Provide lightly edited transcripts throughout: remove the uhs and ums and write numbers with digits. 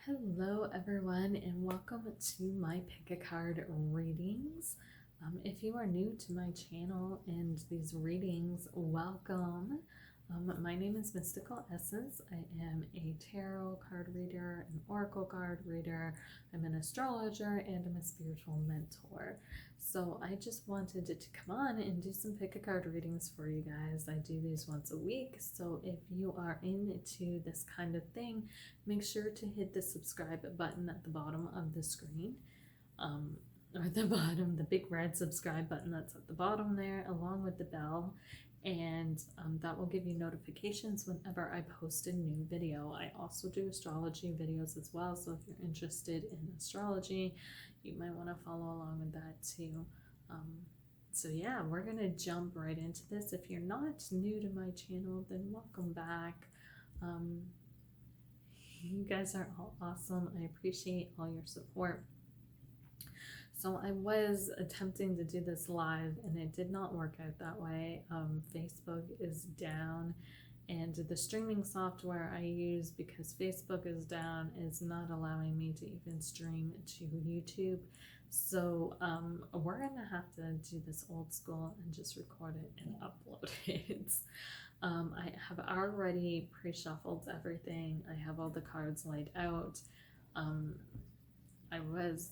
Hello everyone and welcome to my pick a card readings. If you are new to my channel and these readings, welcome. My name is Mystical Essence. I am a tarot card reader, an oracle card reader, I'm an astrologer, and I'm a spiritual mentor. So I just wanted to come on and do some pick a card readings for you guys. I do these once a week, so if you are into this kind of thing, make sure to hit the subscribe button at the bottom of the screen. Or the bottom, the big red subscribe button that's at the bottom there, along with the bell, and that will give you notifications whenever I post a new video. I also do astrology videos as well, so if you're interested in astrology, you might want to follow along with that too. So yeah, we're gonna jump right into this. If you're not new to my channel, then welcome back. You guys are all awesome. I appreciate all your support. So I was attempting to do this live and it did not work out that way. Facebook is down and the streaming software I use, because Facebook is down, is not allowing me to even stream to YouTube. So we're gonna have to do this old school and just record it and upload it. I have already pre-shuffled everything. I have all the cards laid out. I was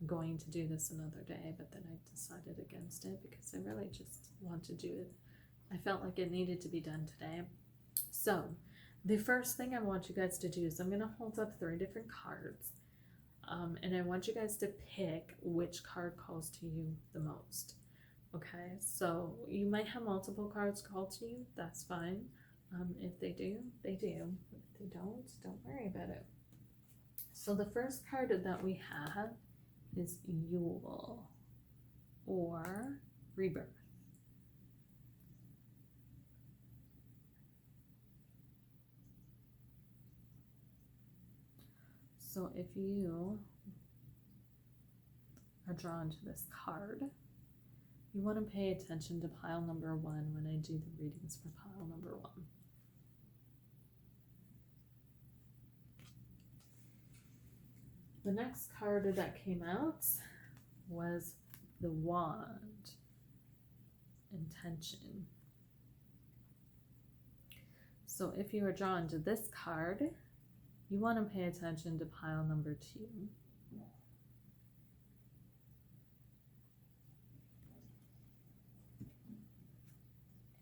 going to do this another day, but then I decided against it because I really just want to do it. I felt like it needed to be done today. So the first thing I want you guys to do is I'm going to hold up 3 different cards, and I want you guys to pick which card calls to you the most. Okay, so you might have multiple cards call to you, that's fine. If they do, they do. If they don't worry about it. So the first card that we have is Yule, or rebirth. So if you are drawn to this card, you want to pay attention to pile number 1 when I do the readings for pile number 1. The next card that came out was the Wand, Intention. So if you are drawn to this card, you want to pay attention to pile number 2.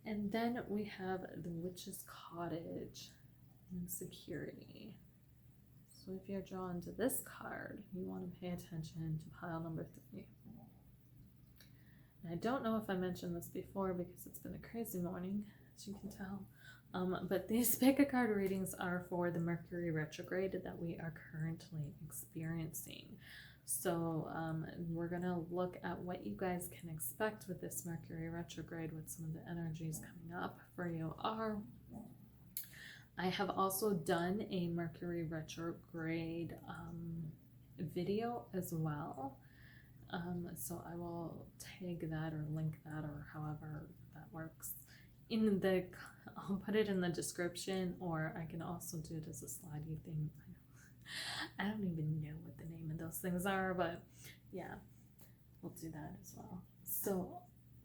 And then we have the Witch's Cottage, Insecurity. So if you're drawn to this card, you want to pay attention to pile number 3. And I don't know if I mentioned this before because it's been a crazy morning, as you can tell. But these pick a card readings are for the Mercury retrograde that we are currently experiencing. So we're going to look at what you guys can expect with this Mercury retrograde, what some of the energies coming up for you are. I have also done a Mercury retrograde video as well. So I will tag that or link that, or however that works, in the, I'll put it in the description, or I can also do it as a slidey thing. I don't even know what the name of those things are, but yeah, we'll do that as well. So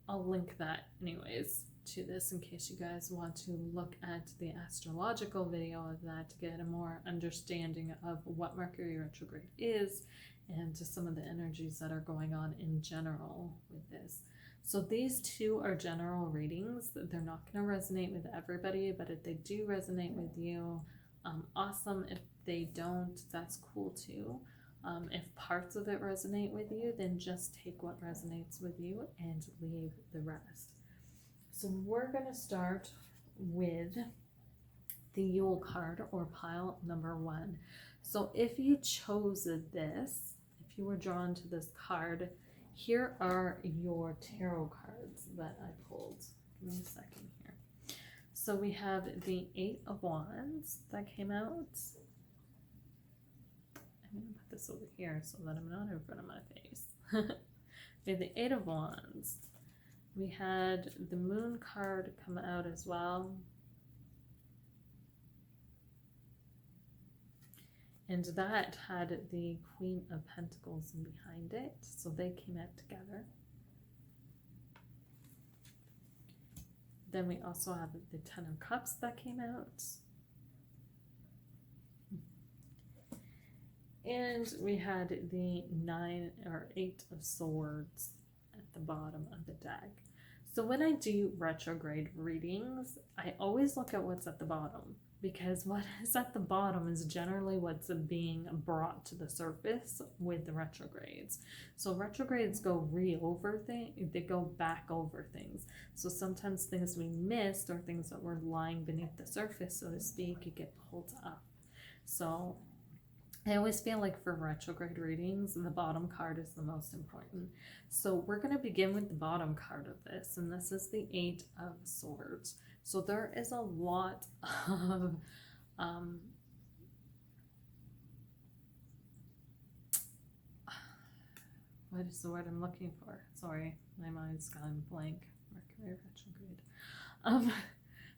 I'll link that anyways to this in case you guys want to look at the astrological video of that to get a more understanding of what Mercury retrograde is and to some of the energies that are going on in general with this. So these 2 are general readings. They're not going to resonate with everybody, but if they do resonate with you, awesome. If they don't, that's cool too. If parts of it resonate with you, then just take what resonates with you and leave the rest. So we're going to start with the Yule card, or pile number 1. So if you chose this, if you were drawn to this card, here are your tarot cards that I pulled. Give me a second here. So we have the 8 of Wands that came out. I'm going to put this over here so that I'm not in front of my face. We have the 8 of Wands. We had the Moon card come out as well. And that had the Queen of Pentacles behind it. So they came out together. Then we also have the Ten of Cups that came out. And we had the 9 or 8 of Swords at the bottom of the deck. So when I do retrograde readings, I always look at what's at the bottom, because what is at the bottom is generally what's being brought to the surface with the retrogrades. So retrogrades go over things, they go back over things. So sometimes things we missed or things that were lying beneath the surface, so to speak, get pulled up. So I always feel like for retrograde readings, the bottom card is the most important. So we're going to begin with the bottom card of this, and this is the 8 of Swords. So there is a lot of what is the word I'm looking for? Sorry, my mind's gone blank. Mercury retrograde.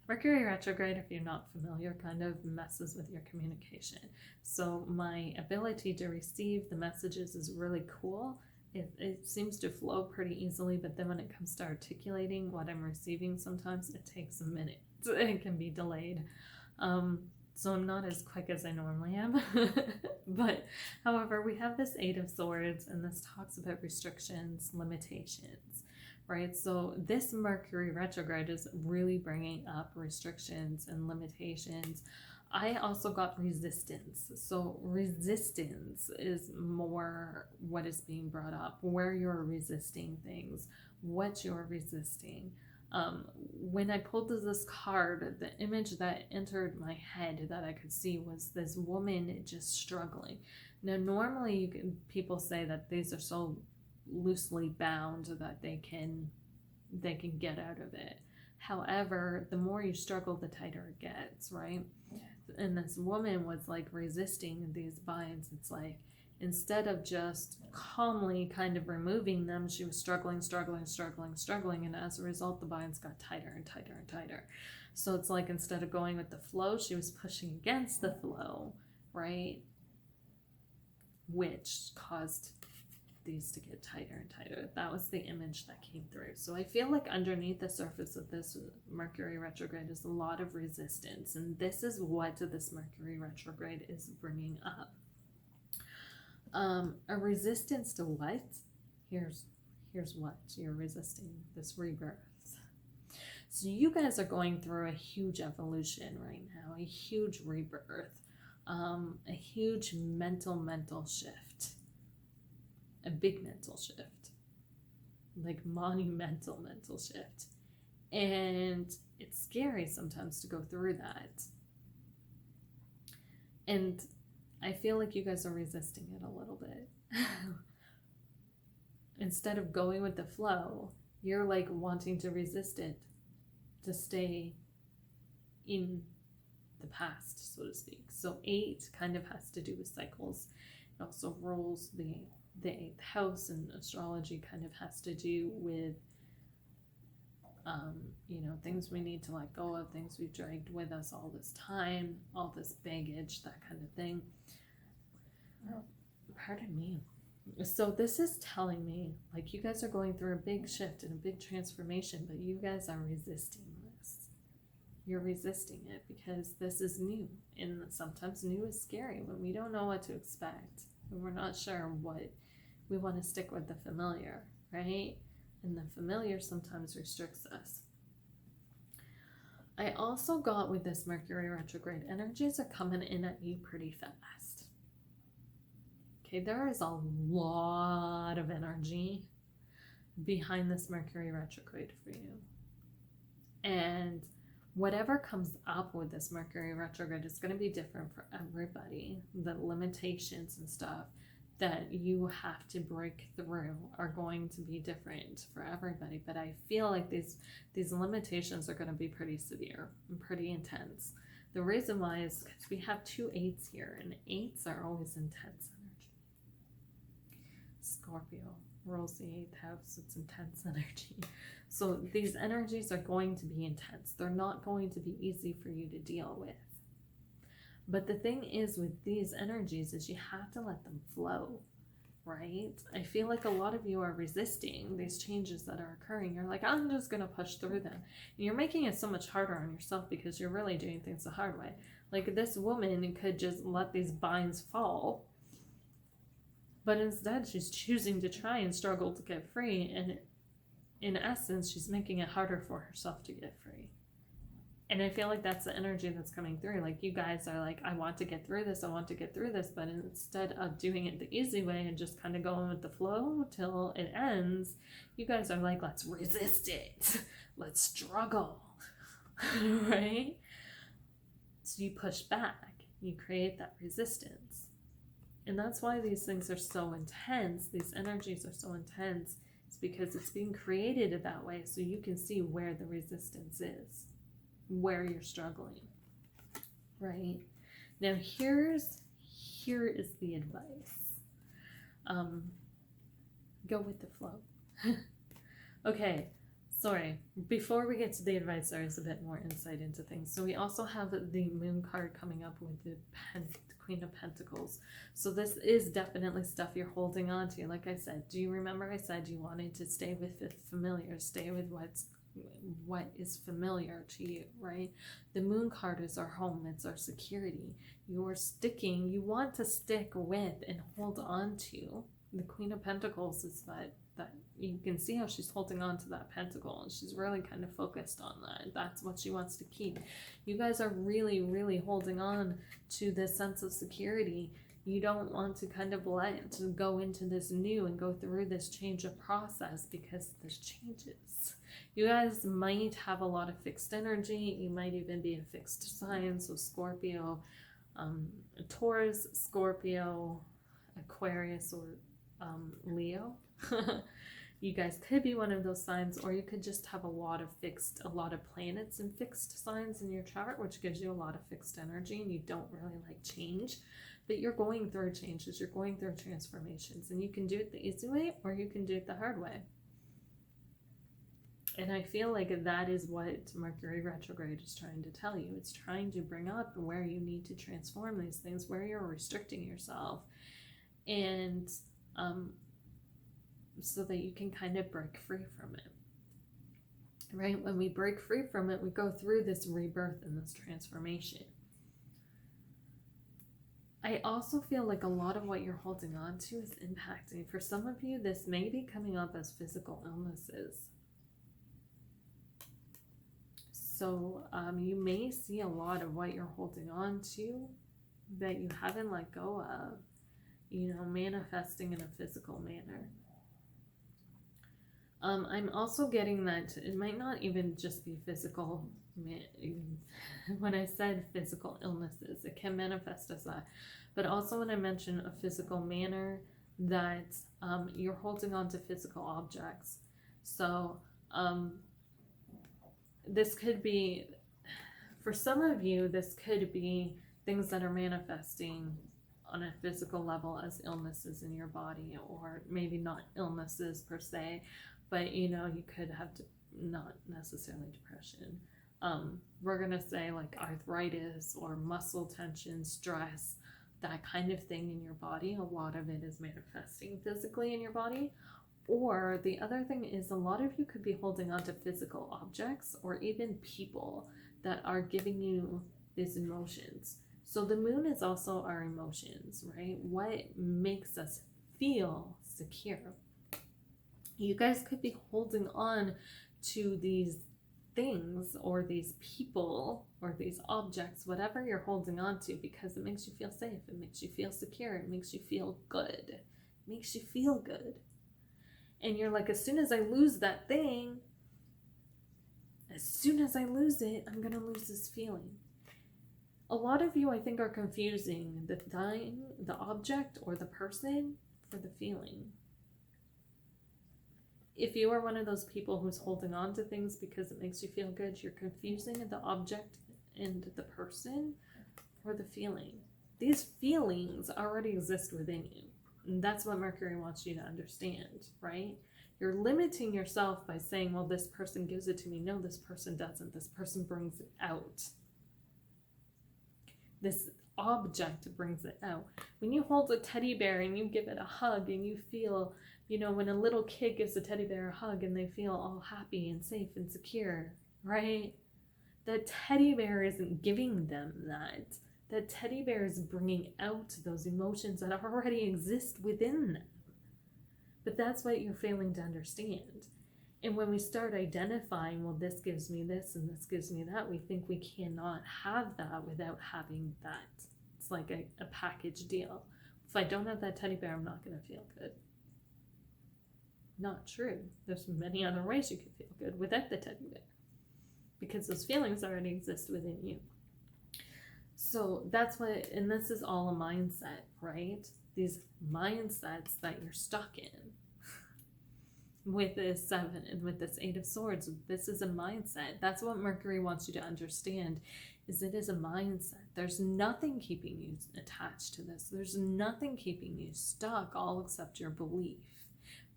Mercury retrograde, if you're not familiar, kind of messes with your communication. So my ability to receive the messages is really cool. It seems to flow pretty easily, but then when it comes to articulating what I'm receiving, sometimes it takes a minute. It can be delayed. So I'm not as quick as I normally am. But however, we have this 8 of Swords, and this talks about restrictions, limitations. Right, so this Mercury retrograde is really bringing up restrictions and limitations. I also got resistance. So resistance is more what is being brought up, where you're resisting things, what you're resisting. When I pulled this card, the image that entered my head that I could see was this woman just struggling. Now, normally people say that these are so loosely bound that they can get out of it. However, the more you struggle, the tighter it gets, right? And this woman was like resisting these binds. It's like, instead of just calmly kind of removing them, she was struggling, and as a result the binds got tighter and tighter and tighter. So it's like, instead of going with the flow, she was pushing against the flow, right? Which caused these to get tighter and tighter. That was the image that came through. So I feel like underneath the surface of this Mercury retrograde is a lot of resistance, and this is what this Mercury retrograde is bringing up. A resistance to what? Here's what you're resisting: this rebirth. So you guys are going through a huge evolution right now, a huge rebirth, a huge mental shift. A big mental shift, like monumental mental shift. And it's scary sometimes to go through that. And I feel like you guys are resisting it a little bit. Instead of going with the flow, you're like wanting to resist it, to stay in the past, so to speak. So 8 kind of has to do with cycles. It also rules the 8th house, and astrology kind of has to do with things we need to let go of, things we've dragged with us all this time, all this baggage, that kind of thing. Pardon me. So this is telling me, like, you guys are going through a big shift and a big transformation, but you guys are resisting this. You're resisting it because this is new, and sometimes new is scary when we don't know what to expect, and we're not sure what we want to stick with. The familiar, right? And the familiar sometimes restricts us. I also got, with this Mercury retrograde, energies are coming in at you pretty fast. Okay, there is a lot of energy behind this Mercury retrograde for you. And whatever comes up with this Mercury retrograde is going to be different for everybody. The limitations and stuff that you have to break through are going to be different for everybody. But I feel like these limitations are going to be pretty severe and pretty intense. The reason why is because we have 2 8s here, and 8s are always intense energy. Scorpio rules the 8th house. It's intense energy. So these energies are going to be intense. They're not going to be easy for you to deal with. But the thing is with these energies is you have to let them flow, right? I feel like a lot of you are resisting these changes that are occurring. You're like, I'm just going to push through them. And you're making it so much harder on yourself because you're really doing things the hard way. Like this woman could just let these binds fall, but instead she's choosing to try and struggle to get free. And in essence, she's making it harder for herself to get free. And I feel like that's the energy that's coming through. Like you guys are like, I want to get through this. I want to get through this. But instead of doing it the easy way and just kind of going with the flow till it ends, you guys are like, let's resist it. Let's struggle. Right? So you push back. You create that resistance. And that's why these things are so intense. These energies are so intense. It's because it's being created that way so you can see where the resistance is, where you're struggling, right? Now here is the advice. Go with the flow. Okay, sorry. Before we get to the advice, there is a bit more insight into things. So we also have the Moon card coming up with the Queen of Pentacles. So this is definitely stuff you're holding on to. Like I said, do you remember I said you wanted to stay with the familiar, stay with what is familiar to you, right? The Moon card is our home, it's our security. You want to stick with and hold on to. The Queen of Pentacles is that you can see how she's holding on to that pentacle, and she's really kind of focused on that. That's what she wants to keep. You guys are really, really holding on to this sense of security. You don't want to kind of go into this new and go through this change of process because there's changes. You guys might have a lot of fixed energy. You might even be a fixed sign. So Scorpio, Taurus, Scorpio, Aquarius, or Leo. You guys could be one of those signs, or you could just have a lot of planets and fixed signs in your chart, which gives you a lot of fixed energy and you don't really like change. But you're going through changes, you're going through transformations, and you can do it the easy way or you can do it the hard way. And I feel like that is what Mercury retrograde is trying to tell you. It's trying to bring up where you need to transform these things, where you're restricting yourself, and so that you can kind of break free from it. Right? When we break free from it, we go through this rebirth and this transformation. I also feel like a lot of what you're holding on to is impacting. For some of you, this may be coming up as physical illnesses. So you may see a lot of what you're holding on to that you haven't let go of, manifesting in a physical manner. I'm also getting that it might not even just be physical. When I said physical illnesses, it can manifest as that. But also when I mention a physical manner, that you're holding on to physical objects. So this could be, for some of you, this could be things that are manifesting on a physical level as illnesses in your body, or maybe not illnesses per se, but you could have not necessarily depression. We're gonna say like arthritis or muscle tension, stress, that kind of thing in your body. A lot of it is manifesting physically in your body. Or the other thing is, a lot of you could be holding on to physical objects or even people that are giving you these emotions. So the moon is also our emotions, right? What makes us feel secure. You guys could be holding on to these things or these people or these objects, whatever you're holding on to, because it makes you feel safe, it makes you feel secure, it makes you feel good, it makes you feel good. And you're like, as soon as I lose that thing, as soon as I lose it, I'm gonna lose this feeling. A lot of you, I think, are confusing the thing, the object, or the person for the feeling. If you are one of those people who's holding on to things because it makes you feel good, you're confusing the object and the person for the feeling. These feelings already exist within you. And that's what Mercury wants you to understand, right? You're limiting yourself by saying, well, this person gives it to me. No, this person doesn't. This person brings it out. This object brings it out. When you hold a teddy bear and you give it a hug and you feel, you know, when a little kid gives a teddy bear a hug and they feel all happy and safe and secure, right? The teddy bear isn't giving them that. The teddy bear is bringing out those emotions that already exist within them. But that's what you're failing to understand. And when we start identifying, well, this gives me this and this gives me that, we think we cannot have that without having that. It's like a package deal. If I don't have that teddy bear, I'm not going to feel good. Not true. There's many other ways you can feel good without the teddy bear, because those feelings already exist within you. So that's what, and this is all a mindset, right? These mindsets that you're stuck in. With this 7 and with this 8 of Swords, this is a mindset. That's what Mercury wants you to understand, is it is a mindset. There's nothing keeping you attached to this. There's nothing keeping you stuck, all except your belief.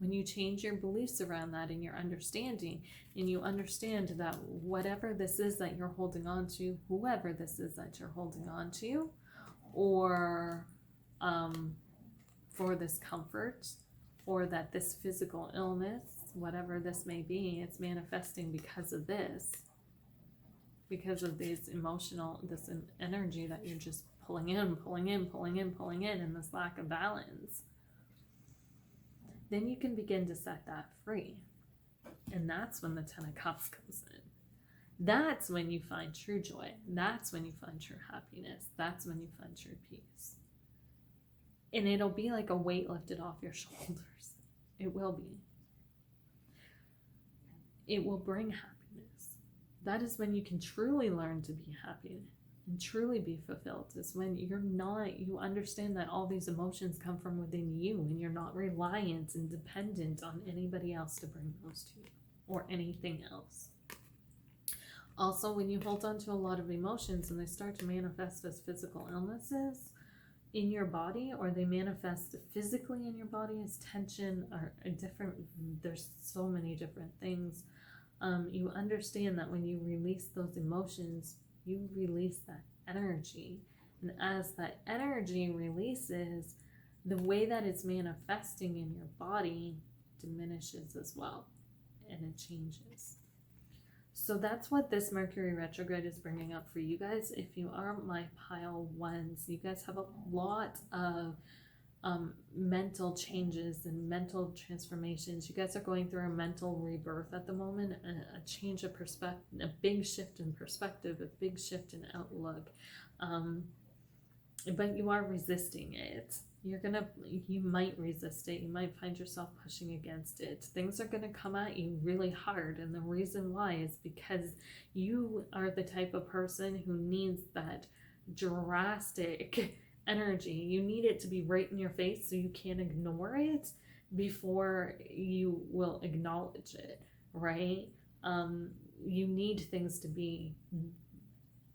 When you change your beliefs around that and your understanding, and you understand that whatever this is that you're holding on to, whoever this is that you're holding on to, or for this comfort, or that this physical illness, whatever this may be, it's manifesting because of this, because of these this energy that you're just pulling in, and this lack of balance. Then you can begin to set that free. And that's when the 10 of Cups comes in. That's when you find true joy. That's when you find true happiness. That's when you find true peace. And it'll be like a weight lifted off your shoulders. It will be. It will bring happiness. That is when you can truly learn to be happy and truly be fulfilled. Is when you understand that all these emotions come from within you, and you're not reliant and dependent on anybody else to bring those to you or anything else. Also, when you hold on to a lot of emotions and they start to manifest as physical illnesses in your body, or they manifest physically in your body as tension or there's so many different things. You understand that when you release those emotions, you release that energy. And as that energy releases, the way that it's manifesting in your body diminishes as well, and it changes. So that's what this Mercury retrograde is bringing up for you guys. If you are my pile 1s, you guys have a lot of mental changes and mental transformations. You guys are going through a mental rebirth at the moment, a change of perspective, a big shift in perspective, a big shift in outlook. But you are resisting it. You might resist it. You might find yourself pushing against it. Things are going to come at you really hard. And the reason why is because you are the type of person who needs that drastic energy. You need it to be right in your face so you can't ignore it before you will acknowledge it, right? You need things to be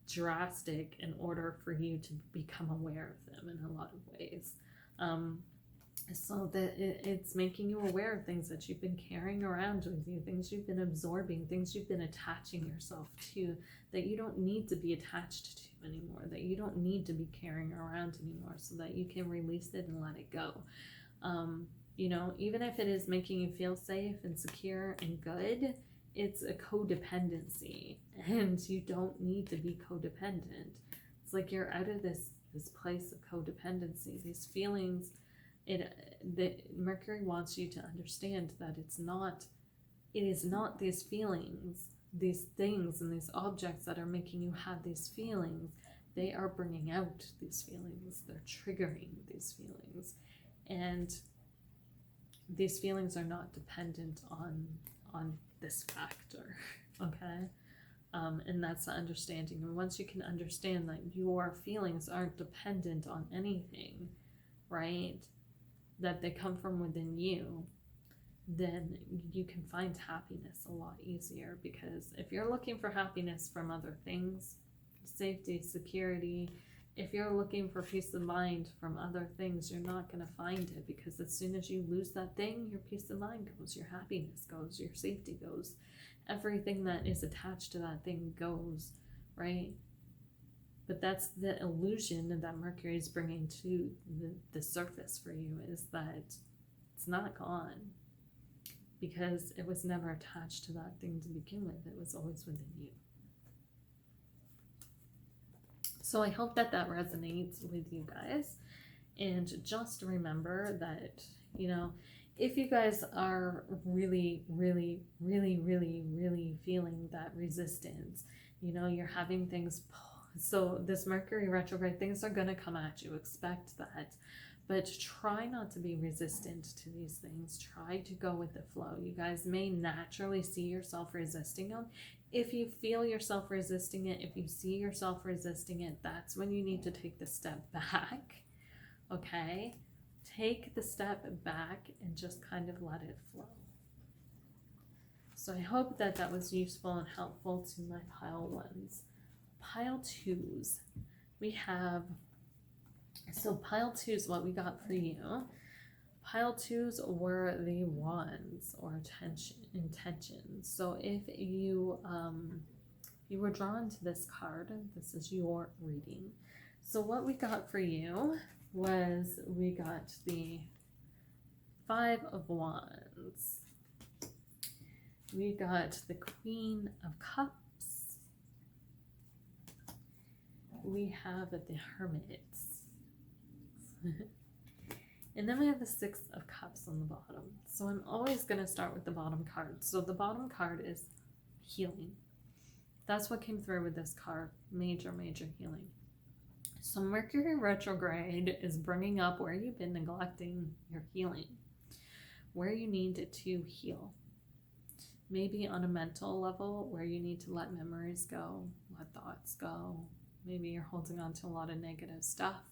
drastic in order for you to become aware of them in a lot of ways. So that it's making you aware of things that you've been carrying around with you, things you've been absorbing, things you've been attaching yourself to that you don't need to be attached to anymore, that you don't need to be carrying around anymore, so that you can release it and let it go. You know, even if it is making you feel safe and secure and good, it's a codependency, and you don't need to be codependent. It's like you're out of this place of codependency, these feelings. Mercury wants you to understand that it is not these feelings, these things and these objects that are making you have these feelings. They are bringing out these feelings. They're triggering these feelings. And these feelings are not dependent on this factor, okay? And that's the understanding. And once you can understand that your feelings aren't dependent on anything, right? That they come from within you, then you can find happiness a lot easier. Because if you're looking for happiness from other things, safety, security, if you're looking for peace of mind from other things, you're not going to find it, because as soon as you lose that thing, your peace of mind goes, your happiness goes, your safety goes, everything that is attached to that thing goes, right? But that's the illusion that Mercury is bringing to the surface for you, is that it's not gone, because it was never attached to that thing to begin with. It was always within you. So I hope that that resonates with you guys. And just remember that, you know, if you guys are really, really, really, really, really feeling that resistance, you know, you're having things, so this Mercury retrograde, things are going to come at you. Expect that. But try not to be resistant to these things. Try to go with the flow. You guys may naturally see yourself resisting them. If you feel yourself resisting it, if you see yourself resisting it, that's when you need to take the step back. Okay? Take the step back and just kind of let it flow. So I hope that that was useful and helpful to my pile ones. Pile twos, we have, so pile twos, what we got for you. Pile twos were the wands or intentions. So if you you were drawn to this card, this is your reading. So what we got for you was, we got the 5 of Wands. We got the Queen of Cups. We have the Hermit. And then we have the 6 of Cups on the bottom. So I'm always going to start with the bottom card. So the bottom card is healing. That's what came through with this card. Major, major healing. So Mercury retrograde is bringing up where you've been neglecting your healing, where you need to heal. Maybe on a mental level, where you need to let memories go, let thoughts go. Maybe you're holding on to a lot of negative stuff.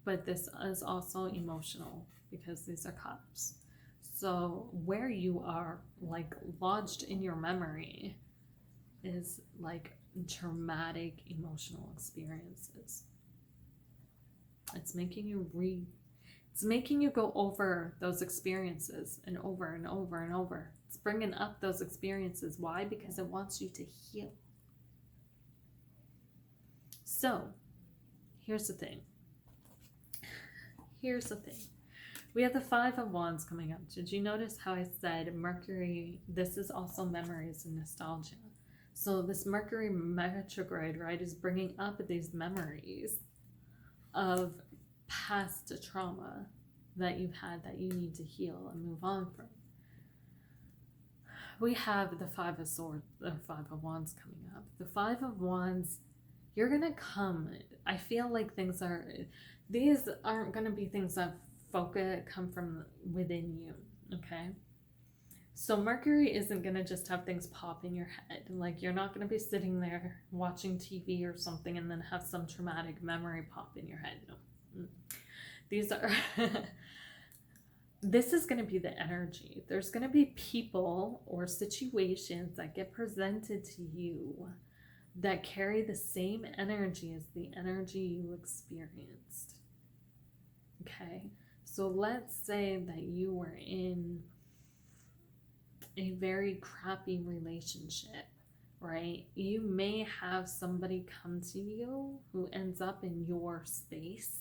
But this is also emotional, because these are cups. So where you are like lodged in your memory is like traumatic emotional experiences. It's making you go over those experiences and over and over and over. It's bringing up those experiences. Why? Because it wants you to heal. So here's the thing. We have the 5 of Wands coming up. Did you notice how I said Mercury, this is also memories and nostalgia. So this Mercury retrograde, right, is bringing up these memories of past trauma that you've had that you need to heal and move on from. We have the 5 of Swords, the 5 of Wands coming up. The 5 of Wands, you're going to come. I feel like these aren't going to be things that come from within you, okay? So Mercury isn't going to just have things pop in your head. Like, you're not going to be sitting there watching TV or something and then have some traumatic memory pop in your head. No. These are... This is going to be the energy. There's going to be people or situations that get presented to you that carry the same energy as the energy you experienced. Okay? So let's say that you were in a very crappy relationship, right? You may have somebody come to you who ends up in your space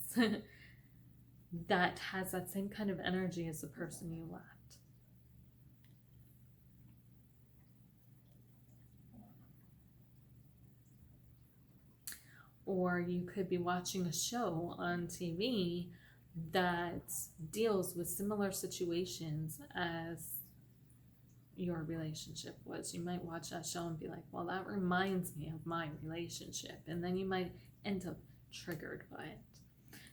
that has that same kind of energy as the person you left. Or you could be watching a show on TV that deals with similar situations as your relationship was. You might watch that show and be like, well, that reminds me of my relationship. And then you might end up triggered by it.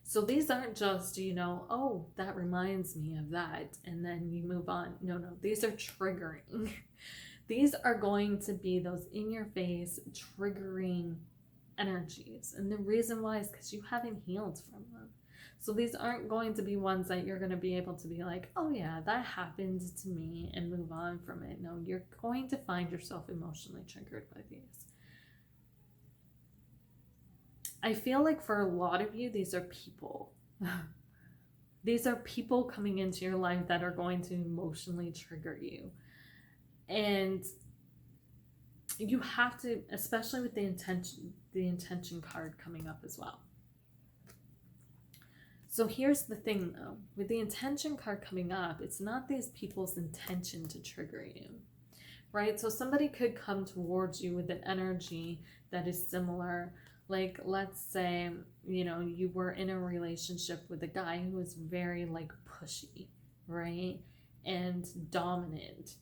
So these aren't just, oh, that reminds me of that, and then you move on. No, these are triggering. These are going to be those in-your-face triggering energies. And the reason why is because you haven't healed from them. So these aren't going to be ones that you're going to be able to be like, oh yeah, that happened to me, and move on from it. No, you're going to find yourself emotionally triggered by these. I feel like for a lot of you, these are people. These are people coming into your life that are going to emotionally trigger you. And you have to, especially with the intention card coming up as well. So here's the thing though, with the intention card coming up, it's not these people's intention to trigger you, right? So somebody could come towards you with an energy that is similar. Like, let's say, you know, you were in a relationship with a guy who was very like pushy, right? And dominant.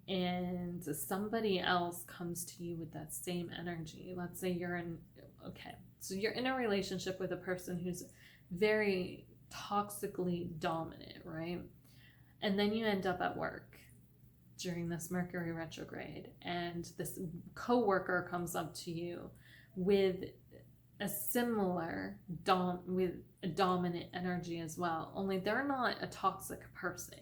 And somebody else comes to you with that same energy. Let's say you're in, okay, so you're in a relationship with a person who's very toxically dominant, right? And then you end up at work during this Mercury retrograde, and this coworker comes up to you with a similar with a dominant energy as well, only they're not a toxic person,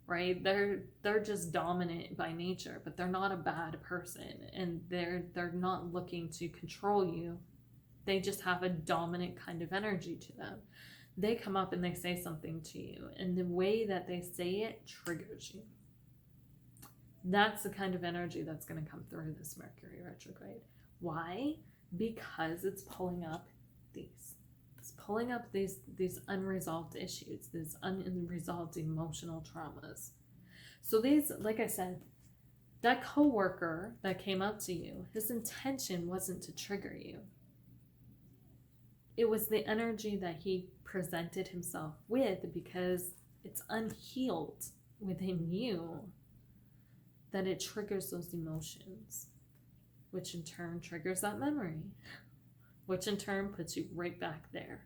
right? They're just dominant by nature, but they're not a bad person, and they're not looking to control you. They just have a dominant kind of energy to them. They come up and they say something to you, and the way that they say it triggers you. That's the kind of energy that's going to come through this Mercury retrograde. Why? Because it's pulling up these. It's pulling up these unresolved issues, these unresolved emotional traumas. So these, like I said, that coworker that came up to you, his intention wasn't to trigger you. It was the energy that he presented himself with, because it's unhealed within you, that it triggers those emotions, which in turn triggers that memory, which in turn puts you right back there.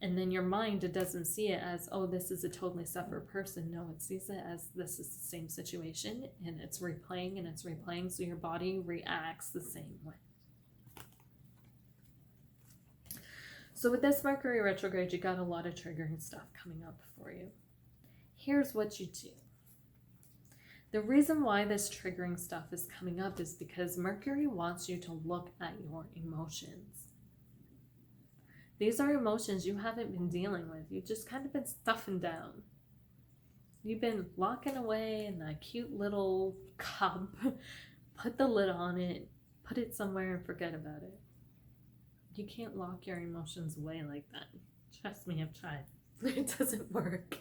And then your mind, it doesn't see it as, oh, this is a totally separate person. No, it sees it as this is the same situation, and it's replaying and it's replaying, so your body reacts the same way. So with this Mercury retrograde, you got a lot of triggering stuff coming up for you. Here's what you do. The reason why this triggering stuff is coming up is because Mercury wants you to look at your emotions. These are emotions you haven't been dealing with. You've just kind of been stuffing down. You've been locking away in that cute little cup. Put the lid on it. Put it somewhere and forget about it. You can't lock your emotions away like that. Trust me, I've tried. It doesn't work.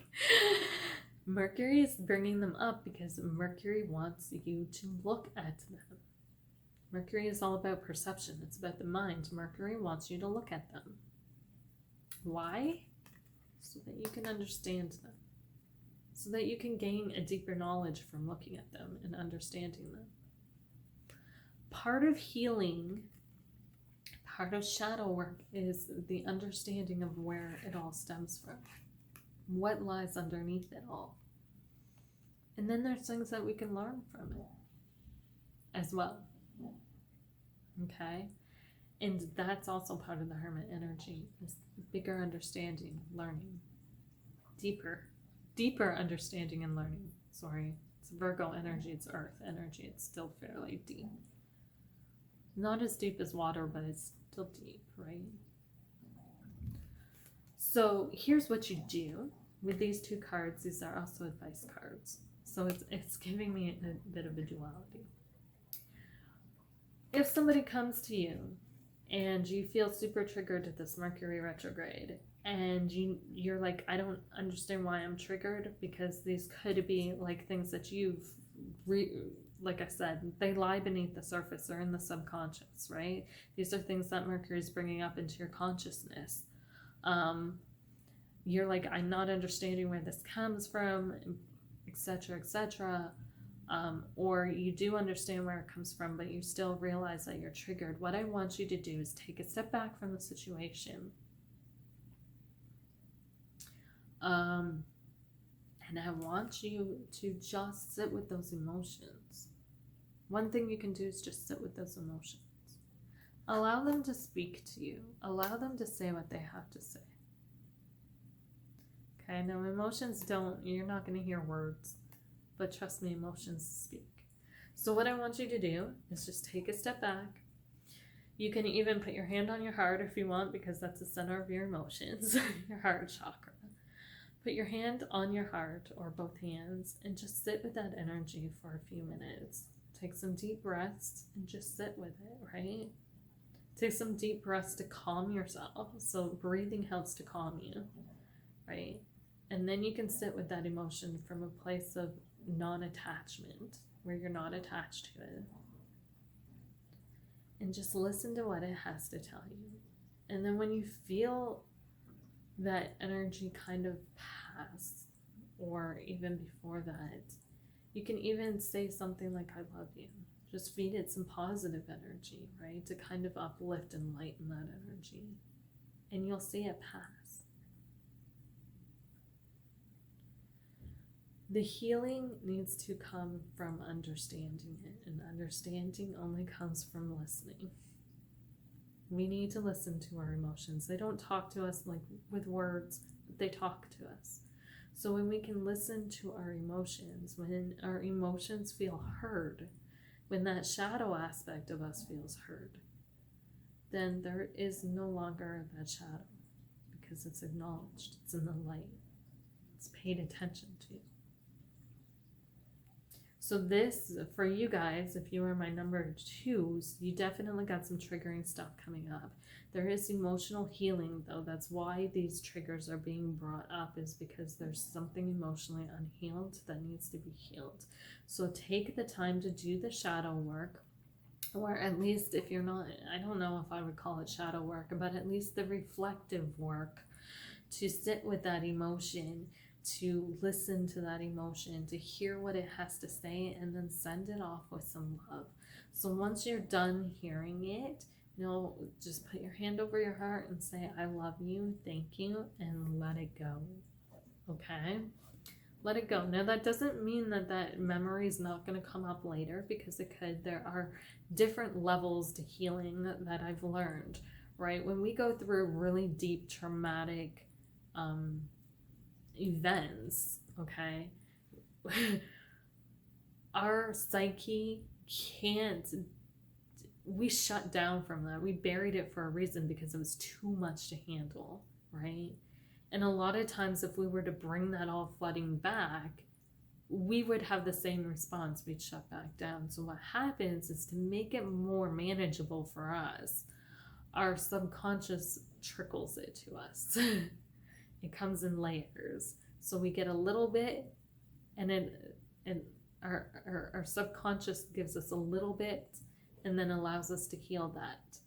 Mercury is bringing them up because Mercury wants you to look at them. Mercury is all about perception. It's about the mind. Mercury wants you to look at them. Why? So that you can understand them. So that you can gain a deeper knowledge from looking at them and understanding them. Part of healing, part of shadow work, is the understanding of where it all stems from. What lies underneath it all. And then there's things that we can learn from it as well. Okay? And that's also part of the Hermit energy, is bigger understanding, learning. Deeper understanding and learning. Sorry, it's Virgo energy, it's Earth energy, it's still fairly deep. Not as deep as water, but it's still deep, right? So here's what you do with these two cards. These are also advice cards. So it's giving me a bit of a duality. If somebody comes to you and you feel super triggered at this Mercury retrograde, and you're like, I don't understand why I'm triggered, because these could be like things that you've like I said, they lie beneath the surface. They're in the subconscious, right? These are things that Mercury is bringing up into your consciousness. You're like, I'm not understanding where this comes from, etc., etc. Or you do understand where it comes from, but you still realize that you're triggered. What I want you to do is take a step back from the situation. And I want you to just sit with those emotions. One thing you can do is just sit with those emotions. Allow them to speak to you. Allow them to say what they have to say. Okay, now emotions you're not going to hear words, but trust me, emotions speak. So what I want you to do is just take a step back. You can even put your hand on your heart if you want, because that's the center of your emotions, your heart chakra. Put your hand on your heart, or both hands, and just sit with that energy for a few minutes. take some deep breaths and just sit with it, right? Take some deep breaths to calm yourself. So breathing helps to calm you, right? And then you can sit with that emotion from a place of non-attachment, where you're not attached to it. And just listen to what it has to tell you. And then when you feel that energy kind of pass, or even before that, you can even say something like, I love you. Just feed it some positive energy, right? To kind of uplift and lighten that energy. And you'll see it pass. The healing needs to come from understanding it, and understanding only comes from listening. We need to listen to our emotions. They don't talk to us like with words, they talk to us. So when we can listen to our emotions, when our emotions feel heard, when that shadow aspect of us feels heard, then there is no longer that shadow, because it's acknowledged, it's in the light, it's paid attention to. So this, for you guys, if you are my number 2s, you definitely got some triggering stuff coming up. There is emotional healing, though. That's why these triggers are being brought up, is because there's something emotionally unhealed that needs to be healed. So take the time to do the shadow work, or at least if you're not, I don't know if I would call it shadow work, but at least the reflective work, to sit with that emotion, to listen to that emotion, to hear what it has to say, and then send it off with some love. So once you're done hearing it, just put your hand over your heart and say, I love you, thank you, and let it go. Okay? Let it go. Now, that doesn't mean that that memory is not going to come up later, because it could. There are different levels to healing that I've learned, right? When we go through really deep traumatic events, okay, our psyche can't, we shut down from that. We buried it for a reason, because it was too much to handle, right? And a lot of times, if we were to bring that all flooding back, we would have the same response. We'd shut back down. So what happens is, to make it more manageable for us, our subconscious trickles it to us. It comes in layers. So we get a little bit, and then our subconscious gives us a little bit, and then allows us to heal that.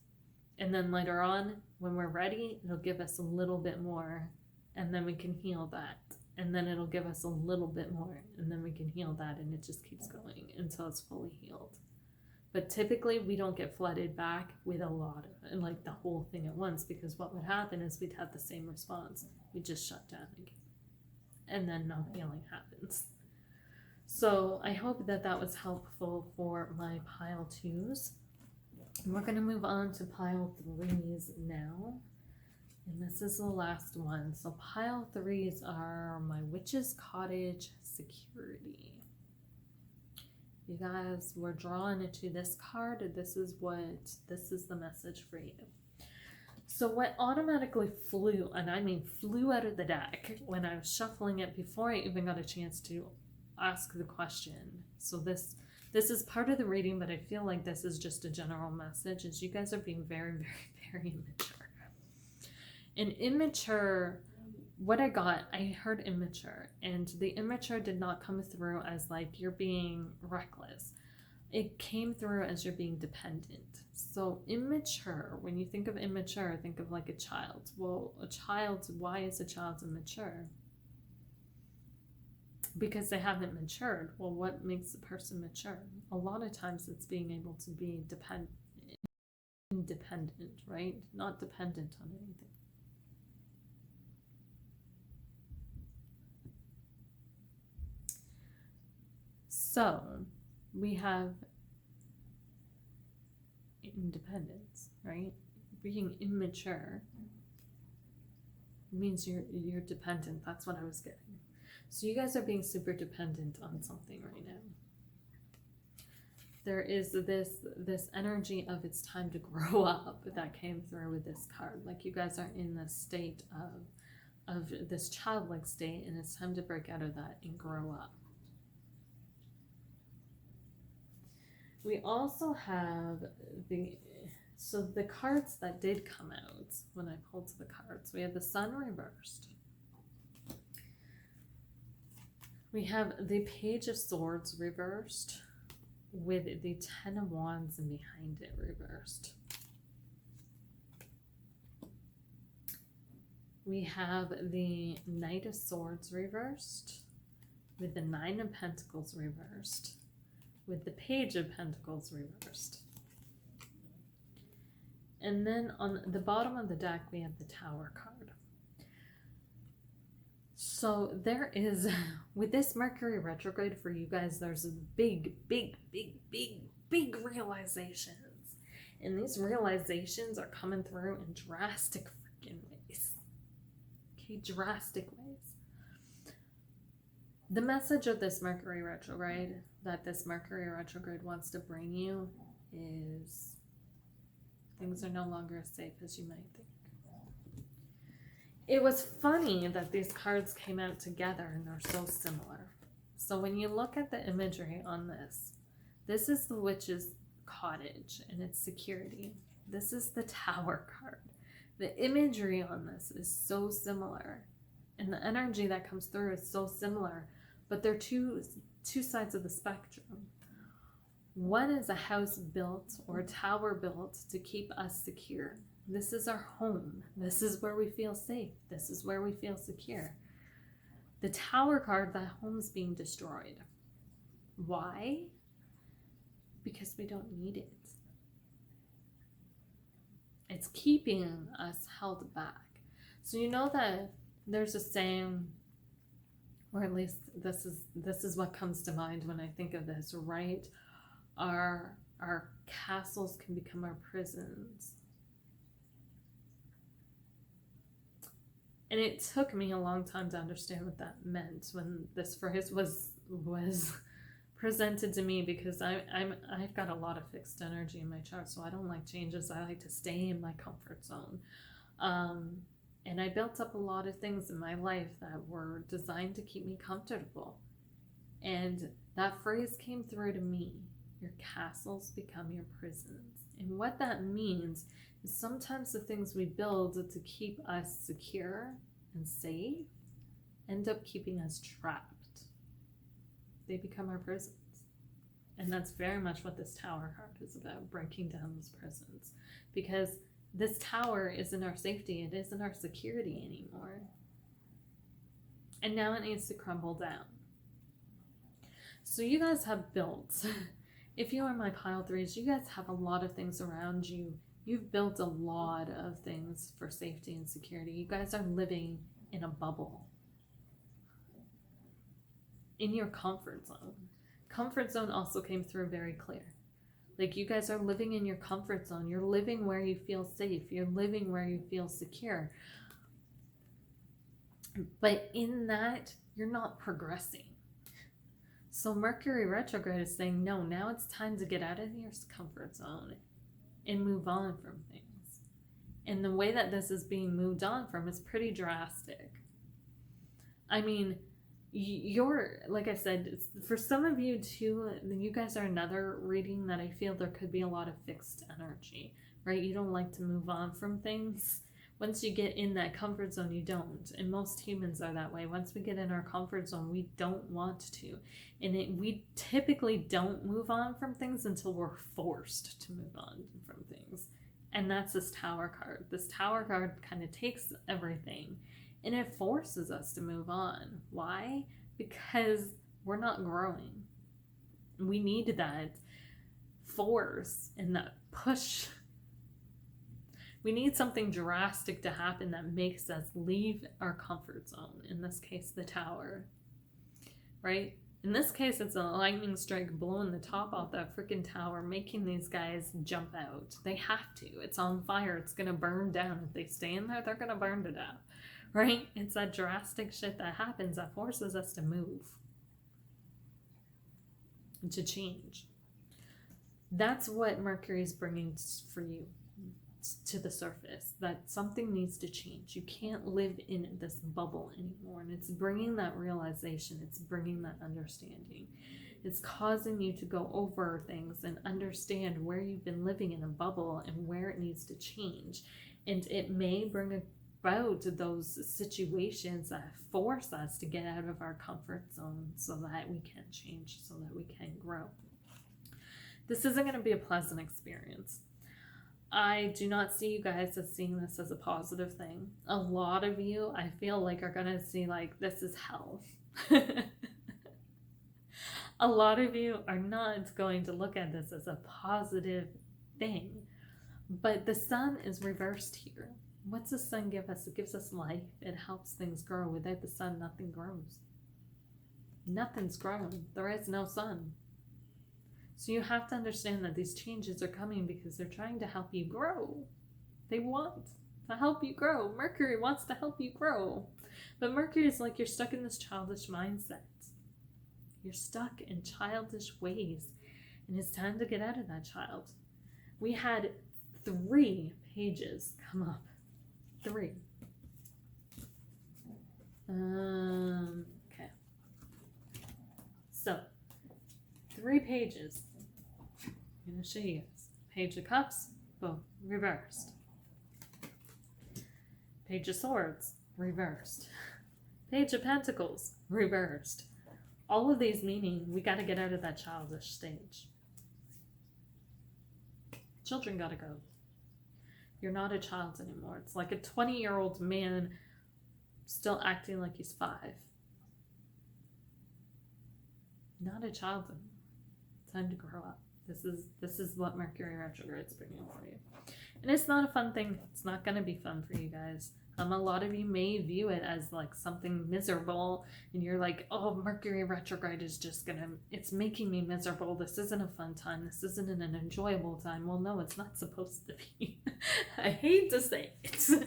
And then later on, when we're ready, it'll give us a little bit more, and then we can heal that. And then it'll give us a little bit more, and then we can heal that, and it just keeps going until it's fully healed. But typically, we don't get flooded back with a lot of it, like the whole thing at once, because what would happen is we'd have the same response. We just shut down again, and then no healing happens. So I hope that that was helpful for my pile 2s. And we're going to move on to pile 3s now. And this is the last one. So pile 3s are my Witch's Cottage security. You guys were drawn to this card. This is the message for you. So what automatically flew, and I mean flew out of the deck when I was shuffling it before I even got a chance to ask the question. So this is part of the reading, but I feel like this is just a general message, is you guys are being very, very, very immature. And immature, what I got, I heard immature, and the immature did not come through as like you're being reckless. It came through as you're being dependent. So immature, when you think of immature, think of like a child. Well, why is a child immature? Because they haven't matured. Well, what makes a person mature? A lot of times it's being able to be independent, right? Not dependent on anything. So we have independence, right? Being immature means you're dependent. That's what I was getting. So you guys are being super dependent on something right now. There is this energy of it's time to grow up that came through with this card. Like you guys are in this state of this childlike state, and it's time to break out of that and grow up. We also have the cards that did come out when I pulled the cards. We have the Sun reversed. We have the Page of Swords reversed with the Ten of Wands and behind it reversed. We have the Knight of Swords reversed with the Nine of Pentacles reversed with the Page of Pentacles reversed. And then on the bottom of the deck, we have the Tower card. So there is, with this Mercury retrograde for you guys, there's big realizations. And these realizations are coming through in drastic freaking ways. Okay, drastic ways. The message of this Mercury retrograde, that this Mercury retrograde wants to bring you, is things are no longer as safe as you might think. It was funny that these cards came out together and they're so similar. So when you look at the imagery on this, this is the Witch's Cottage and its security. This is the Tower card. The imagery on this is so similar. And the energy that comes through is so similar. But they're two sides of the spectrum. One is a house built or a tower built to keep us secure. This is our home. This is where we feel safe. This is where we feel secure. The Tower card, that home's being destroyed. Why? Because we don't need it. It's keeping us held back. So you know that there's a saying, or at least this is what comes to mind when I think of this, right? Our castles can become our prisons. And it took me a long time to understand what that meant when this phrase was presented to me, because I've got a lot of fixed energy in my chart, so I don't like changes. I like to stay in my comfort zone. And I built up a lot of things in my life that were designed to keep me comfortable. And that phrase came through to me. Your castles become your prisons. And what that means is sometimes the things we build to keep us secure and safe end up keeping us trapped. They become our prisons. And that's very much what this Tower card is about, breaking down those prisons. Because this tower isn't our safety, it isn't our security anymore. And now it needs to crumble down. So you guys have built, if you are my pile threes, you guys have a lot of things around you. You've built a lot of things for safety and security. You guys are living in a bubble. In your comfort zone. Comfort zone also came through very clear. Like, you guys are living in your comfort zone. You're living where you feel safe. You're living where you feel secure. But in that, you're not progressing. So Mercury retrograde is saying, no, now it's time to get out of your comfort zone and move on from things. And the way that this is being moved on from is pretty drastic. I mean, you're, like I said, for some of you too, you guys are another reading that I feel there could be a lot of fixed energy, right? You don't like to move on from things. Once you get in that comfort zone, you don't. And most humans are that way. Once we get in our comfort zone, we don't want to. And we typically don't move on from things until we're forced to move on from things. And that's this Tower card. This Tower card kind of takes everything and it forces us to move on. Why? Because we're not growing. We need that force and that push. We need something drastic to happen that makes us leave our comfort zone. In this case, the Tower, right? In this case, it's a lightning strike blowing the top off that freaking tower, making these guys jump out. They have to. It's on fire. It's going to burn down. If they stay in there, they're going to burn to death, right? It's that drastic shit that happens that forces us to move, to change. That's what Mercury is bringing for you to the surface, that something needs to change. You can't live in this bubble anymore, and it's bringing that realization, it's bringing that understanding, It's causing you to go over things and understand where you've been living in a bubble and where it needs to change. And it may bring about those situations that force us to get out of our comfort zone so that we can change, so that we can grow. This isn't going to be a pleasant experience. I do not see you guys as seeing this as a positive thing. A lot of you, I feel like, are going to see like, this is hell. A lot of you are not going to look at this as a positive thing. But the sun is reversed here. What's the sun give us? It gives us life. It helps things grow. Without the sun, nothing grows. Nothing's growing. There is no sun. So you have to understand that these changes are coming because they're trying to help you grow. They want to help you grow. Mercury wants to help you grow. But Mercury is like, you're stuck in this childish mindset. You're stuck in childish ways. And it's time to get out of that child. We had 3 pages come up. 3. Okay. So, 3 pages. I'm going to show you guys. Page of Cups, boom, reversed. Page of Swords, reversed. Page of Pentacles, reversed. All of these meaning we got to get out of that childish stage. Children got to go. You're not a child anymore. It's like a 20-year-old man still acting like he's 5. Not a child anymore. Time to grow up. This is what Mercury retrograde is bringing for you. And it's not a fun thing. It's not going to be fun for you guys. A lot of you may view it as like something miserable, and you're like, oh, Mercury retrograde is just it's making me miserable. This isn't a fun time. This isn't an enjoyable time. Well, no, it's not supposed to be. I hate to say it,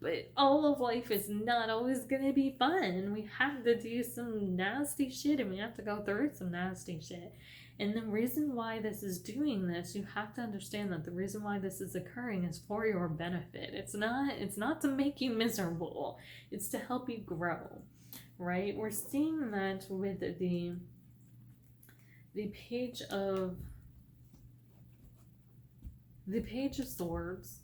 but all of life is not always going to be fun. We have to do some nasty shit, and we have to go through some nasty shit. And the reason why this is doing this, you have to understand that the reason why this is occurring is for your benefit. It's not to make you miserable. It's to help you grow, right? We're seeing that with the page of Swords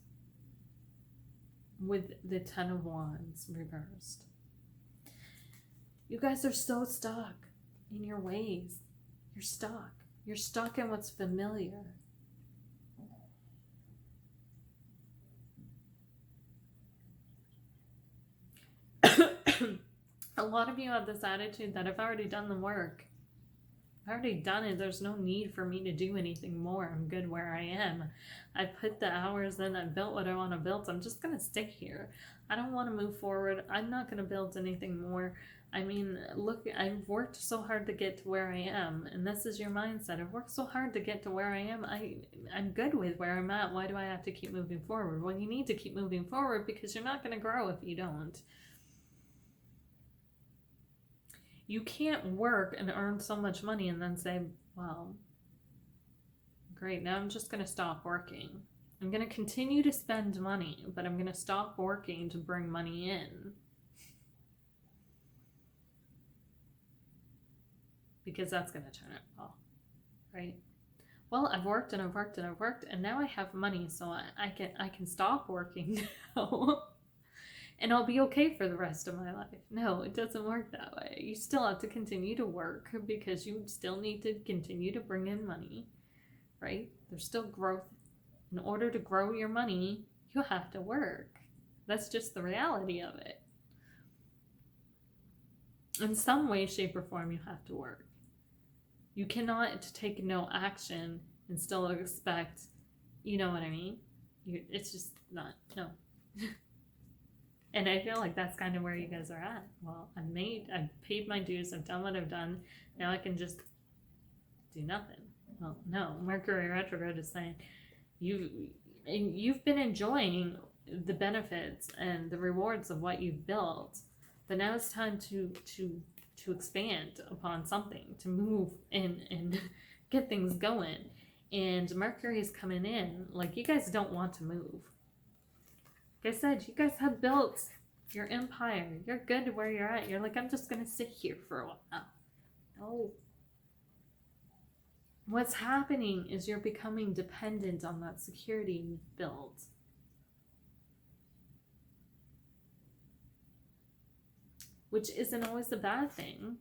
with the 10 of Wands reversed. You guys are so stuck in your ways. You're stuck. You're stuck in what's familiar. A lot of you have this attitude that I've already done the work. I've already done it. There's no need for me to do anything more. I'm good where I am. I put the hours in. I built what I want to build. I'm just going to stay here. I don't want to move forward. I'm not going to build anything more. I mean, look, I've worked so hard to get to where I am, and this is your mindset. I've worked so hard to get to where I am. I'm good with where I'm at. Why do I have to keep moving forward? Well, you need to keep moving forward because you're not going to grow if you don't. You can't work and earn so much money and then say, well, great, now I'm just going to stop working. I'm going to continue to spend money, but I'm going to stop working to bring money in. Because that's going to turn out well, right? Well, I've worked and I've worked and I've worked, and now I have money, so I can stop working now, and I'll be okay for the rest of my life. No, it doesn't work that way. You still have to continue to work because you still need to continue to bring in money, right? There's still growth. In order to grow your money, you have to work. That's just the reality of it. In some way, shape, or form, you have to work. You cannot take no action and still expect, you know what I mean? It's just not, no. And I feel like that's kind of where you guys are at. Well, I've paid my dues, I've done what I've done, now I can just do nothing. Well, no, Mercury retrograde is saying you've been enjoying the benefits and the rewards of what you've built, but now it's time to expand upon something, to move and get things going. And Mercury is coming in like you guys don't want to move. Like I said, you guys have built your empire. You're good where you're at. You're like, I'm just going to sit here for a while. No. what's happening is you're becoming dependent on that security you've built. Which isn't always a bad thing,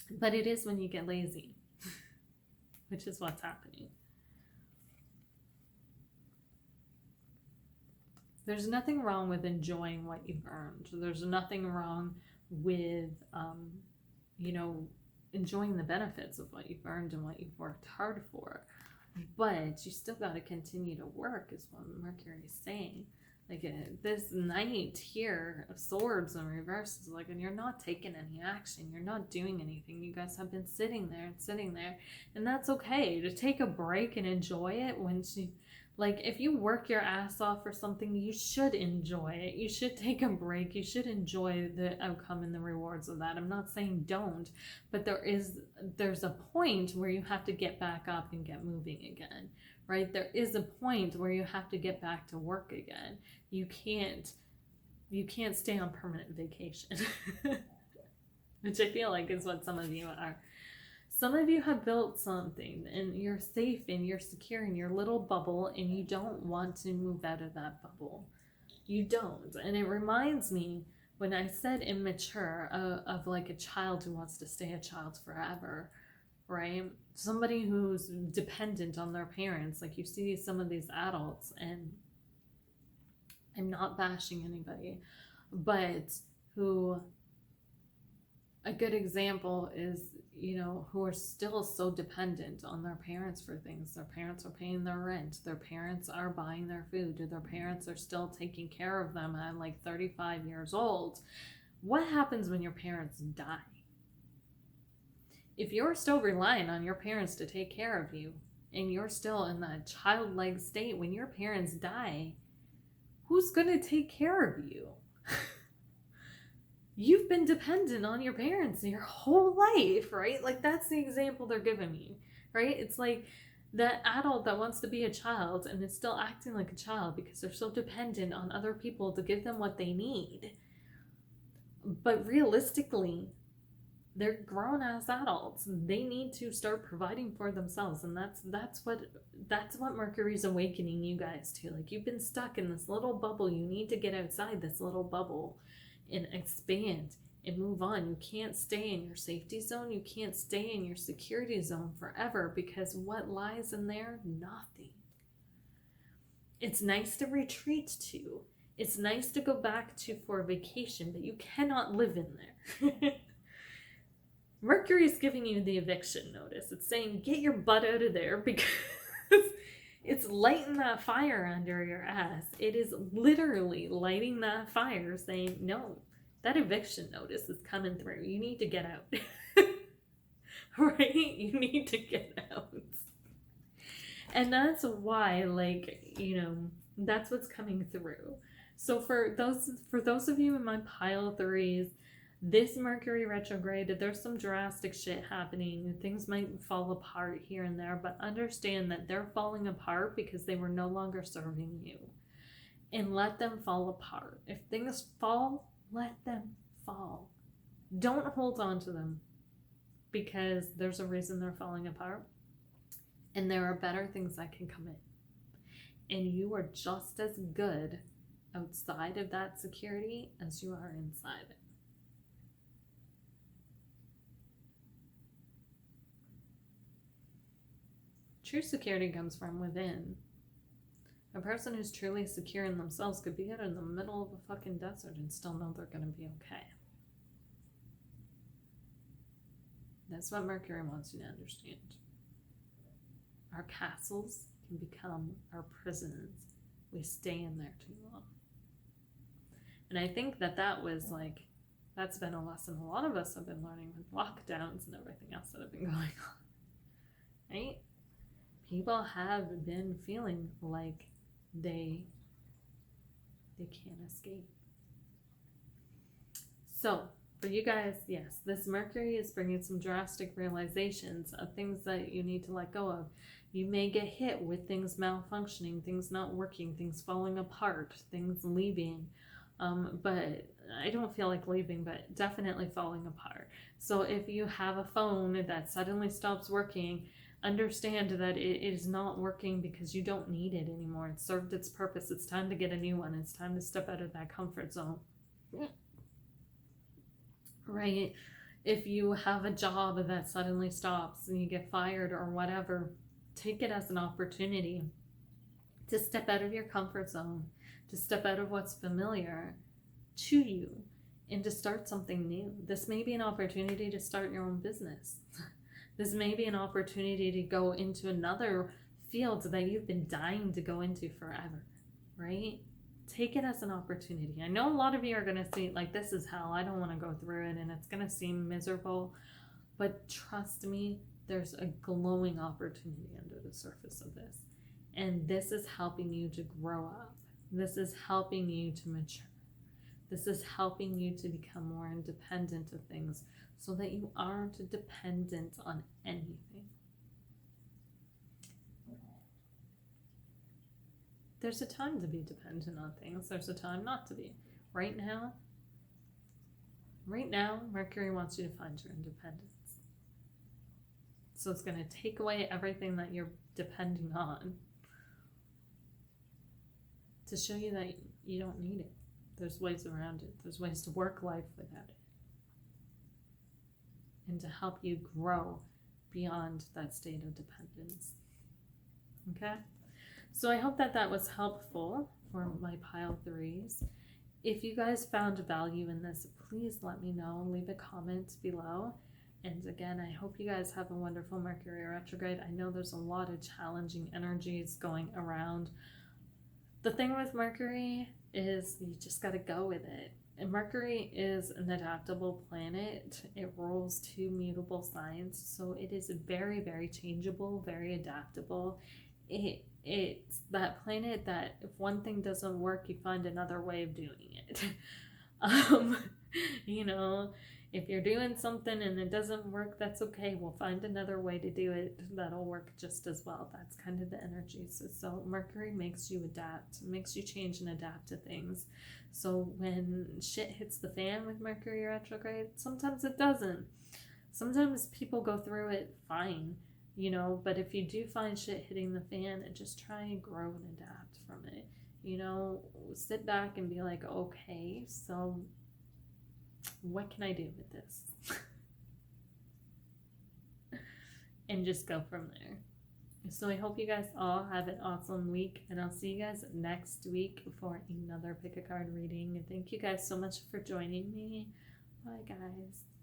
but it is when you get lazy, which is what's happening. There's nothing wrong with enjoying what you've earned. There's nothing wrong with, enjoying the benefits of what you've earned and what you've worked hard for. But you still got to continue to work, is what Mercury is saying. Like this Knight here of Swords in reverse is like, and you're not taking any action. You're not doing anything. You guys have been sitting there. And that's okay to take a break and enjoy it. If you work your ass off for something, you should enjoy it. You should take a break. You should enjoy the outcome and the rewards of that. I'm not saying don't, but there's a point where you have to get back up and get moving again. Right? There is a point where you have to get back to work again. You can't stay on permanent vacation, which I feel like is what some of you are. Some of you have built something and you're safe and you're secure in your little bubble and you don't want to move out of that bubble. You don't. And it reminds me when I said immature of like a child who wants to stay a child forever. Right? Somebody who's dependent on their parents. Like you see some of these adults, and I'm not bashing anybody, but who, a good example is, who are still so dependent on their parents for things. Their parents are paying their rent. Their parents are buying their food. Their parents are still taking care of them at like 35 years old. What happens when your parents die? If you're still relying on your parents to take care of you and you're still in that childlike state, when your parents die, who's going to take care of you? You've been dependent on your parents your whole life, right? Like that's the example they're giving me, right? It's like that adult that wants to be a child and is still acting like a child because they're so dependent on other people to give them what they need. But realistically, they're grown-ass adults. They need to start providing for themselves, and that's what Mercury's awakening you guys to. Like you've been stuck in this little bubble. You need to get outside this little bubble and expand and move on. You can't stay in your safety zone. You can't stay in your security zone forever, because what lies in there? Nothing. It's nice to retreat to. It's nice to go back to for a vacation, but you cannot live in there. Mercury's giving you the eviction notice. It's saying, get your butt out of there, because it's lighting that fire under your ass. It is literally lighting that fire saying, no, that eviction notice is coming through. You need to get out. Right? You need to get out. And that's why, that's what's coming through. So for those of you in my pile 3s, this Mercury retrograde, there's some drastic shit happening. Things might fall apart here and there, but understand that they're falling apart because they were no longer serving you. And let them fall apart. If things fall, let them fall. Don't hold on to them, because there's a reason they're falling apart. And there are better things that can come in. And you are just as good outside of that security as you are inside it. True security comes from within. A person who's truly secure in themselves could be out in the middle of a fucking desert and still know they're going to be okay. That's what Mercury wants you to understand. Our castles can become our prisons. We stay in there too long. And I think that was that's been a lesson a lot of us have been learning with lockdowns and everything else that have been going on. Right? People have been feeling like they can't escape. So, for you guys, yes, this Mercury is bringing some drastic realizations of things that you need to let go of. You may get hit with things malfunctioning, things not working, things falling apart, things leaving. But I don't feel like leaving, but definitely falling apart. So if you have a phone that suddenly stops working, Understand that it is not working because you don't need it anymore. It served its purpose. It's time to get a new one. It's time to step out of that comfort zone. Right? If you have a job that suddenly stops and you get fired or whatever, take it as an opportunity to step out of your comfort zone, to step out of what's familiar to you, and to start something new. This may be an opportunity to start your own business. This may be an opportunity to go into another field that you've been dying to go into forever, right? Take it as an opportunity. I know a lot of you are going to see like, this is hell, I don't want to go through it, and it's going to seem miserable, but trust me, there's a glowing opportunity under the surface of this. And this is helping you to grow up. This is helping you to mature. This is helping you to become more independent of things so that you aren't dependent on anything. There's a time to be dependent on things. There's a time not to be. Right now, Mercury wants you to find your independence. So it's going to take away everything that you're depending on to show you that you don't need it. There's ways around it. There's ways to work life without it. And to help you grow beyond that state of dependence. Okay? So I hope that that was helpful for my pile threes. If you guys found value in this, please let me know. Leave a comment below. And again, I hope you guys have a wonderful Mercury retrograde. I know there's a lot of challenging energies going around. The thing with Mercury is you just got to go with it. And Mercury is an adaptable planet. It rules 2 mutable signs, so it is very, very changeable, very adaptable. It's that planet that if one thing doesn't work, you find another way of doing it. You know, if you're doing something and it doesn't work, that's okay. We'll find another way to do it that'll work just as well. That's kind of the energy. So Mercury makes you adapt, makes you change and adapt to things. So when shit hits the fan with Mercury retrograde, sometimes it doesn't. Sometimes people go through it fine, you know, but if you do find shit hitting the fan, just try and grow and adapt from it. You know, sit back and be like, okay, so what can I do with this? And just go from there. So I hope you guys all have an awesome week, and I'll see you guys next week for another pick a card reading. And thank you guys so much for joining me. Bye guys.